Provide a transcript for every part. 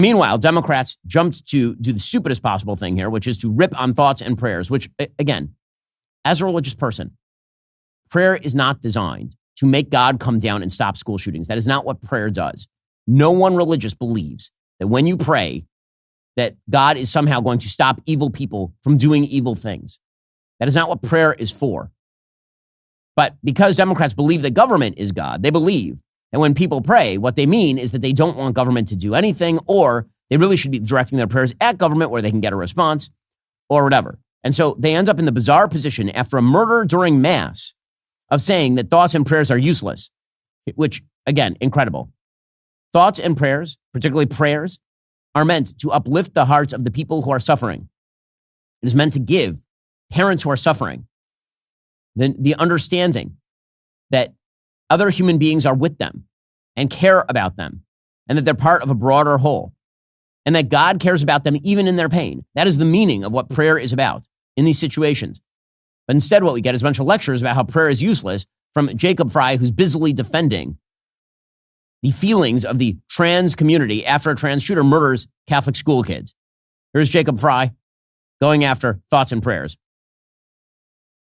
Meanwhile, Democrats jumped to do the stupidest possible thing here, which is to rip on thoughts and prayers, which, again, as a religious person, prayer is not designed to make God come down and stop school shootings. That is not what prayer does. No one religious believes that when you pray, that God is somehow going to stop evil people from doing evil things. That is not what prayer is for. But because Democrats believe that government is God, they believe that when people pray, what they mean is that they don't want government to do anything, or they really should be directing their prayers at government where they can get a response or whatever. And so they end up in the bizarre position after a murder during mass of saying that thoughts and prayers are useless, which, again, incredible. Thoughts and prayers, particularly prayers, are meant to uplift the hearts of the people who are suffering. It is meant to give parents who are suffering the understanding that other human beings are with them and care about them, and that they're part of a broader whole, and that God cares about them even in their pain. That is the meaning of what prayer is about in these situations. But instead, what we get is a bunch of lectures about how prayer is useless from Jacob Fry, who's busily defending the feelings of the trans community after a trans shooter murders Catholic school kids. Here's Jacob Fry going after thoughts and prayers.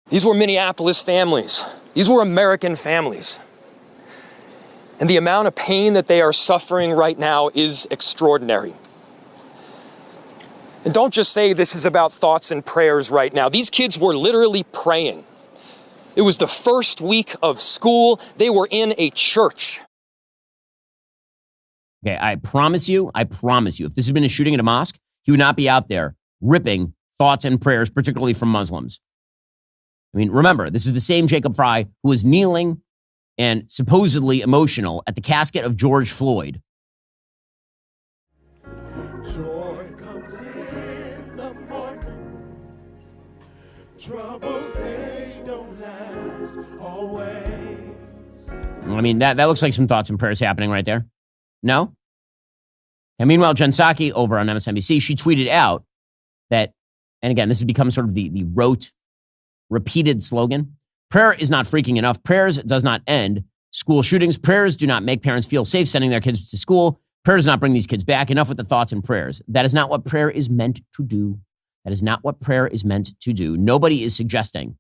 These were Minneapolis families. These were American families. And the amount of pain that they are suffering right now is extraordinary. And don't just say this is about thoughts and prayers right now. These kids were literally praying. It was the first week of school. They were in a church. Okay, I promise you, if this had been a shooting at a mosque, he would not be out there ripping thoughts and prayers, particularly from Muslims. I mean, remember, this is the same Jacob Fry who was kneeling and supposedly emotional at the casket of George Floyd. Joy comes in the morning. Troubles, they don't last always. I mean, that looks like some thoughts and prayers happening right there. No? And meanwhile, Jen Psaki over on MSNBC, she tweeted out that, and again, this has become sort of the rote, repeated slogan. Prayer is not freaking enough. Prayers does not end school shootings. Prayers do not make parents feel safe sending their kids to school. Prayer does not bring these kids back. Enough with the thoughts and prayers. That is not what prayer is meant to do. That is not what prayer is meant to do. Nobody is suggesting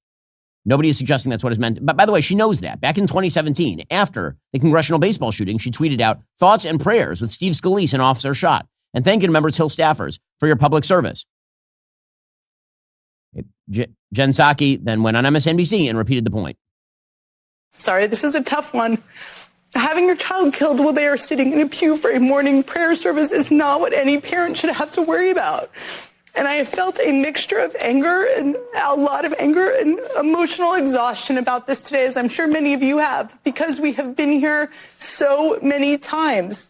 that's what it's meant. But by the way, she knows that. Back in 2017, after the congressional baseball shooting, she tweeted out thoughts and prayers with Steve Scalise, an officer shot, and thanking members Hill staffers for your public service. Jen Psaki then went on MSNBC and repeated the point. Sorry, this is a tough one. Having your child killed while they are sitting in a pew for a morning prayer service is not what any parent should have to worry about. And I have felt a mixture of anger and a lot of anger and emotional exhaustion about this today, as I'm sure many of you have, because we have been here so many times.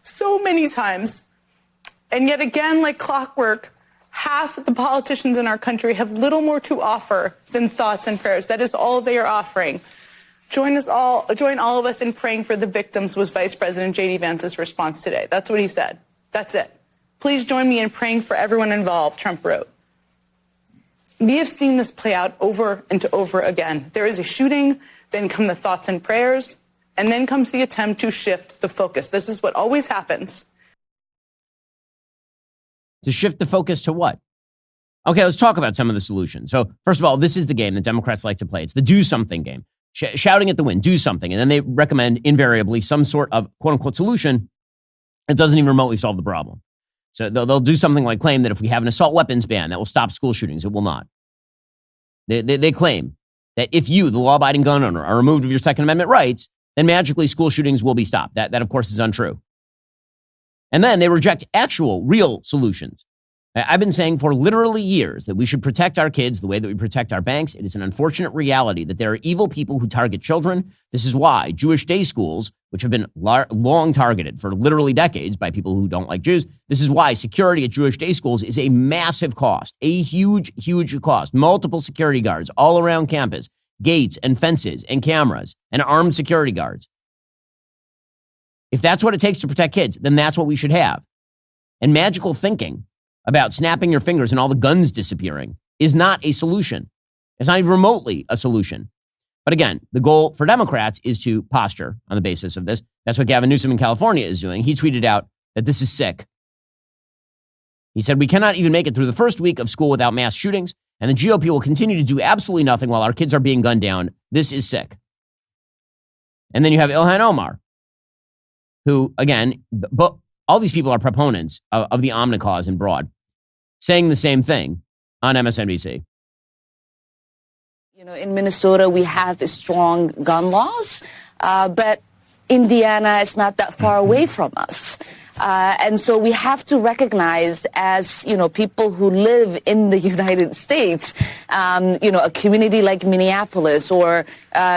And yet again, like clockwork, half of the politicians in our country have little more to offer than thoughts and prayers. That is all they are offering. Join all of us in praying for the victims, was Vice President J.D. Vance's response today. That's what he said. That's it. Please join me in praying for everyone involved, Trump wrote. We have seen this play out over and over again. There is a shooting, then come the thoughts and prayers, and then comes the attempt to shift the focus. This is what always happens. To shift the focus to what? Okay, let's talk about some of the solutions. So first of all, this is the game that Democrats like to play. It's the do something game. Shouting at the wind, do something. And then they recommend invariably some sort of quote unquote solution that doesn't even remotely solve the problem. So they'll do something like claim that if we have an assault weapons ban, that will stop school shootings. It will not. They claim that if you, the law-abiding gun owner, are removed of your Second Amendment rights, then magically school shootings will be stopped. That of course, is untrue. And then they reject actual, real solutions. I've been saying for literally years that we should protect our kids the way that we protect our banks. It is an unfortunate reality that there are evil people who target children. This is why Jewish day schools, which have been long targeted for literally decades by people who don't like Jews, this is why security at Jewish day schools is a massive cost, a huge, huge cost. Multiple security guards all around campus, gates and fences and cameras and armed security guards. If that's what it takes to protect kids, then that's what we should have. And magical thinking about snapping your fingers and all the guns disappearing is not a solution. It's not even remotely a solution. But again, the goal for Democrats is to posture on the basis of this. That's what Gavin Newsom in California is doing. He tweeted out that this is sick. He said, we cannot even make it through the first week of school without mass shootings, and the GOP will continue to do absolutely nothing while our kids are being gunned down. This is sick. And then you have Ilhan Omar, who, again, but all these people are proponents of the Omni cause in broad, saying the same thing on MSNBC. You know, in Minnesota, we have strong gun laws, but Indiana is not that far away from us. And so we have to recognize as, you know, people who live in the United States, you know, a community like Minneapolis or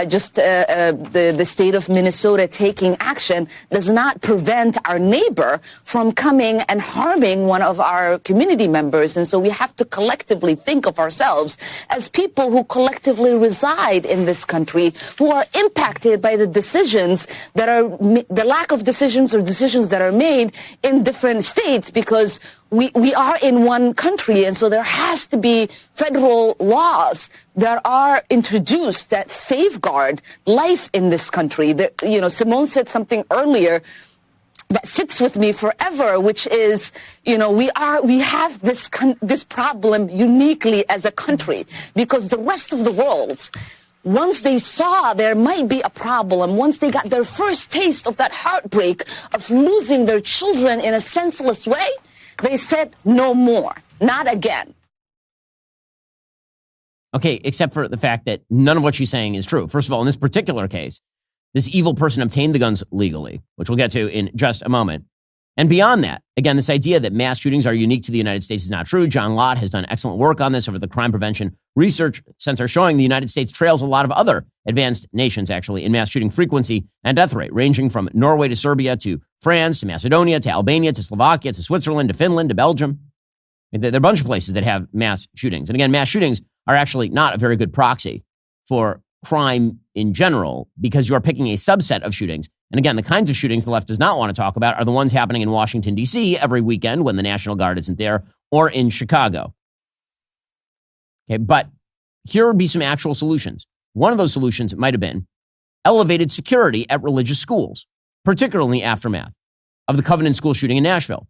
just the state of Minnesota taking action does not prevent our neighbor from coming and harming one of our community members. And so we have to collectively think of ourselves as people who collectively reside in this country, who are impacted by the decisions that are, the lack of decisions or decisions that are made in different states, because we are in one country, and so there has to be federal laws that are introduced that safeguard life in this country. You know, Simone said something earlier that sits with me forever, which is, you know, we have this problem uniquely as a country, because the rest of the world, once they saw there might be a problem, once they got their first taste of that heartbreak of losing their children in a senseless way, they said no more, not again. Okay, except for the fact that none of what she's saying is true. First of all, in this particular case, this evil person obtained the guns legally, which we'll get to in just a moment. And beyond that, again, this idea that mass shootings are unique to the United States is not true. John Lott has done excellent work on this over the Crime Prevention Research Center, showing the United States trails a lot of other advanced nations, actually, in mass shooting frequency and death rate, ranging from Norway to Serbia to France to Macedonia to Albania to Slovakia to Switzerland to Finland to Belgium. There are a bunch of places that have mass shootings. And again, mass shootings are actually not a very good proxy for crime in general, because you are picking a subset of shootings. And again, the kinds of shootings the left does not want to talk about are the ones happening in Washington, D.C. every weekend when the National Guard isn't there, or in Chicago. Okay, but here would be some actual solutions. One of those solutions might have been elevated security at religious schools, particularly in the aftermath of the Covenant School shooting in Nashville.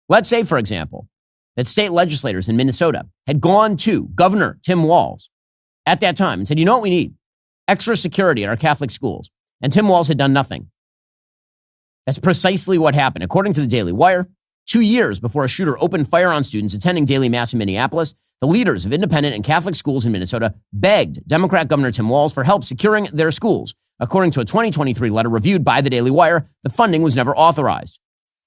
Let's say, for example, that state legislators in Minnesota had gone to Governor Tim Walz at that time and said, you know what we need? Extra security at our Catholic schools. And Tim Walz had done nothing. That's precisely what happened. According to the Daily Wire, 2 years before a shooter opened fire on students attending daily mass in Minneapolis, the leaders of independent and Catholic schools in Minnesota begged Democrat Governor Tim Walz for help securing their schools. According to a 2023 letter reviewed by the Daily Wire, the funding was never authorized.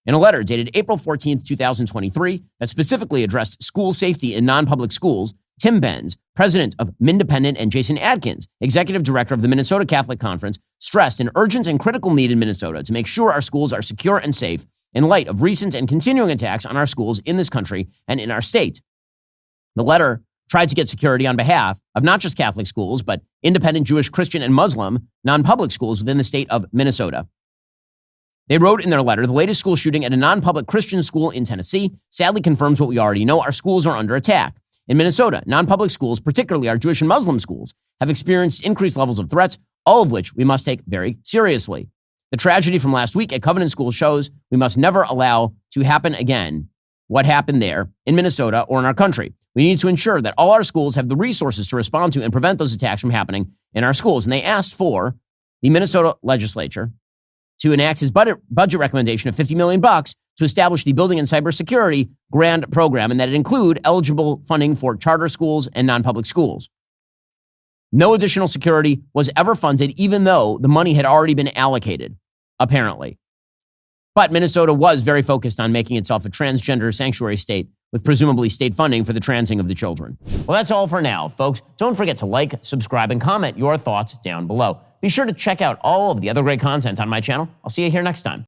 In a letter dated April 14th, 2023, that specifically addressed school safety in non-public schools, Tim Benz, president of Mindependent, and Jason Adkins, executive director of the Minnesota Catholic Conference, stressed an urgent and critical need in Minnesota to make sure our schools are secure and safe in light of recent and continuing attacks on our schools in this country and in our state. The letter tried to get security on behalf of not just Catholic schools, but independent Jewish, Christian, and Muslim non-public schools within the state of Minnesota. They wrote in their letter, the latest school shooting at a non-public Christian school in Tennessee sadly confirms what we already know: our schools are under attack. In Minnesota, non-public schools, particularly our Jewish and Muslim schools, have experienced increased levels of threats, all of which we must take very seriously. The tragedy from last week at Covenant School shows we must never allow to happen again what happened there in Minnesota or in our country. We need to ensure that all our schools have the resources to respond to and prevent those attacks from happening in our schools. And they asked for the Minnesota legislature to enact his budget recommendation of $50 million to establish the Building and Cybersecurity Grant Program, and that it include eligible funding for charter schools and non-public schools. No additional security was ever funded, even though the money had already been allocated, apparently. But Minnesota was very focused on making itself a transgender sanctuary state with presumably state funding for the transing of the children. Well, that's all for now, folks. Don't forget to like, subscribe, and comment your thoughts down below. Be sure to check out all of the other great content on my channel. I'll see you here next time.